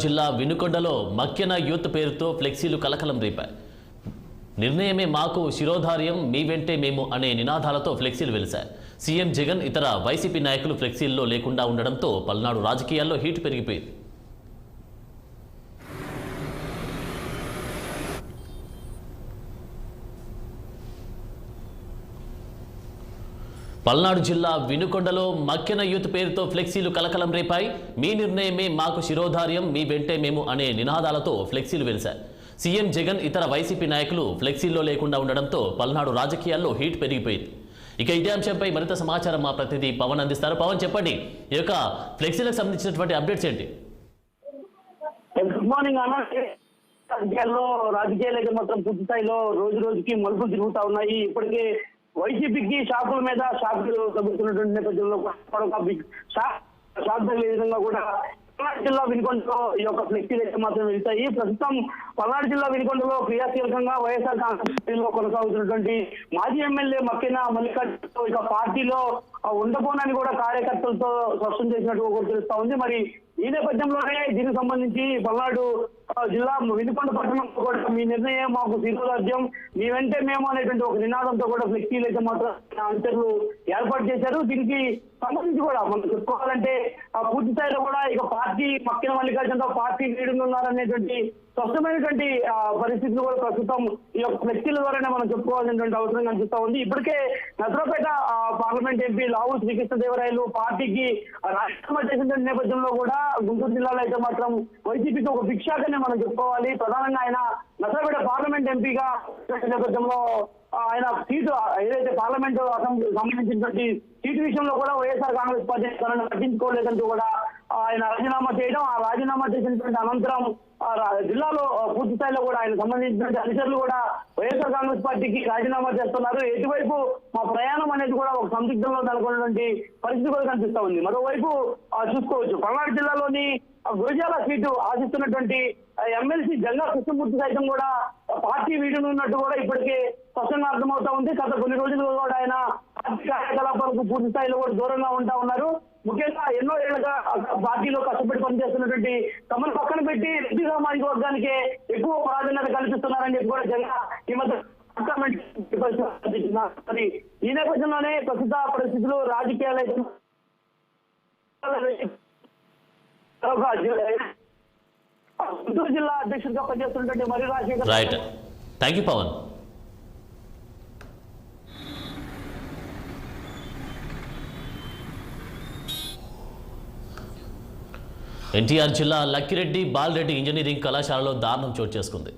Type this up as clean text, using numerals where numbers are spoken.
జిల్లా వినుకొండలో మక్కెన యూత్ పేరుతో ఫ్లెక్సీలు కలకలం రేపాయి. నిర్ణయమే మాకు శిరోధార్యం, మీ వెంటే మేము అనే నినాదాలతో ఫ్లెక్సీలు వెలిశాయి. సీఎం జగన్ ఇతర వైసీపీ నాయకులు ఫ్లెక్సీల్లో లేకుండా ఉండడంతో పల్నాడు రాజకీయాల్లో హీట్ పెరిగిపోయింది. పల్నాడు జిల్లా వినుకొండలో మక్కెన యూత్ పేరుతో ఫ్లెక్సీలు కలకలం రేపాయి. మీ నిర్ణయమే మాకు శిరోధార్యం, మీ వెంటే మేము అనే నినాదాలతో ఫ్లెక్సీలు వెలిశాయి. సీఎం జగన్ ఇతర వైసీపీ నాయకులు ఫ్లెక్సీల్లో లేకుండా ఉండడంతో పల్నాడు రాజకీయాల్లో హీట్ పెరిగిపోయింది. ఇక ఇదే అంశంపై మరింత సమాచారం మా ప్రతినిధి పవన్ అందిస్తారు. పవన్, చెప్పండి, ఈ యొక్క ఫ్లెక్సీలకు సంబంధించినటువంటి అప్డేట్స్ ఏంటి? గుడ్ మార్నింగ్ అన్న. రాజకీయాలు అయితే మాత్రం పూర్తి స్థాయిలో రోజు రోజుకి మలుపులు తిరుగుతా ఉన్నాయి. ఇప్పటికే వైసీపీకి షాకుల మీద షాకులు తగ్గుతున్నటువంటి నేపథ్యంలో షాక్ తగిలే విధంగా కూడా పల్నాడు జిల్లా వినుకొండలో ఈ యొక్క ఫ్లెక్సీలు అయితే మాత్రం వెళ్తాయి. ప్రస్తుతం పల్నాడు జిల్లా వినుకొండలో క్రియాశీలకంగా వైఎస్ఆర్ కాంగ్రెస్ లో కొనసాగుతున్నటువంటి మాజీ ఎమ్మెల్యే మక్కెన మల్లికార్జున ఇక పార్టీలో ఉండబోనని కూడా కార్యకర్తలతో స్పష్టం చేసినట్టు కూడా తెలుస్తా ఉంది. మరి ఈ నేపథ్యంలోనే దీనికి సంబంధించి పల్నాడు జిల్లా వినుకొండ పట్టణంలో కూడా మీ నిర్ణయం మాకు శిరోధార్యం, మీ వెంటే మేము అనేటువంటి ఒక నినాదంతో కూడా ఫ్లెక్సీలు అయితే మాత్రం అనుచరులు ఏర్పాటు చేశారు. దీనికి సంబంధించి కూడా మనం చెప్పుకోవాలంటే పూర్తి స్థాయిలో కూడా ఇక పార్టీ మక్కెన మల్లికార్జునతో పార్టీ వీడున్నారనేటువంటి స్పష్టమైనటువంటి పరిస్థితులు కూడా ప్రస్తుతం ఈ యొక్క ఫ్లెక్సీల ద్వారానే మనం చెప్పుకోవాల్సినటువంటి అవసరం కనిపిస్తా ఉంది. ఇప్పటికే నసరాపేట పార్లమెంట్ ఎంపీ లావు శ్రీకృష్ణదేవరాయలు పార్టీకి రాజీనామా చేసిన నేపథ్యంలో కూడా గుంటూరు జిల్లాలో అయితే మాత్రం వైసీపీకి ఒక భిక్షాకనే మనం చెప్పుకోవాలి. ప్రధానంగా ఆయన నసరాపేట పార్లమెంట్ ఎంపీగా నేపథ్యంలో ఆయన సీటు ఏదైతే పార్లమెంటు అసెంబ్లీ సంబంధించినటువంటి సీటు విషయంలో కూడా వైఎస్ఆర్ కాంగ్రెస్ పార్టీ తనను పట్టించుకోలేదంటూ కూడా ఆయన రాజీనామా చేయడం, ఆ రాజీనామా చేసినటువంటి అనంతరం జిల్లాలో పూర్తి స్థాయిలో కూడా ఆయన సంబంధించినటువంటి అనుచరులు కూడా వైఎస్ఆర్ కాంగ్రెస్ పార్టీకి రాజీనామా చేస్తున్నారు. ఎటువైపు మా ప్రయాణం అనేది కూడా ఒక సందిగ్ధంలో నెలకొన్నటువంటి పరిస్థితి కూడా కనిపిస్తా ఉంది. మరోవైపు చూసుకోవచ్చు, పల్నాడు జిల్లాలోని గురజాల సీటు ఆశిస్తున్నటువంటి ఎమ్మెల్సీ జంగా కృష్ణమూర్తి సైతం కూడా పార్టీ వీడునున్నట్టు కూడా ఇప్పటికే స్పష్టంగా అర్థమవుతా ఉంది. గత కొన్ని రోజులుగా కూడా ఆయన పార్టీ కార్యకలాపాలకు పూర్తి స్థాయిలో కూడా దూరంగా ఉంటా ఉన్నారు. ముఖ్యంగా ఎన్నో ఏళ్లుగా పార్టీలో కష్టపడి పనిచేస్తున్నటువంటి తమను పక్కన పెట్టి రెడ్డి సామాజిక వర్గానికే ఎక్కువ ప్రాధాన్యత కల్పిస్తున్నారని చెప్పి కూడా జగన్ ఈ మధ్య మరి ఈ నేపథ్యంలోనే ప్రస్తుత పరిస్థితులు రాజకీయాలు గుంటూరు జిల్లా అధ్యక్షుడిగా పనిచేస్తున్నటువంటి మరి Rajasekhar. Right, thank you Pawan. NTR జిల్లా లక్కిరెడ్డి బాలరెడ్డి ఇంజనీరింగ్ కళాశాలలో దారుణం చోటు చేసుకుంది.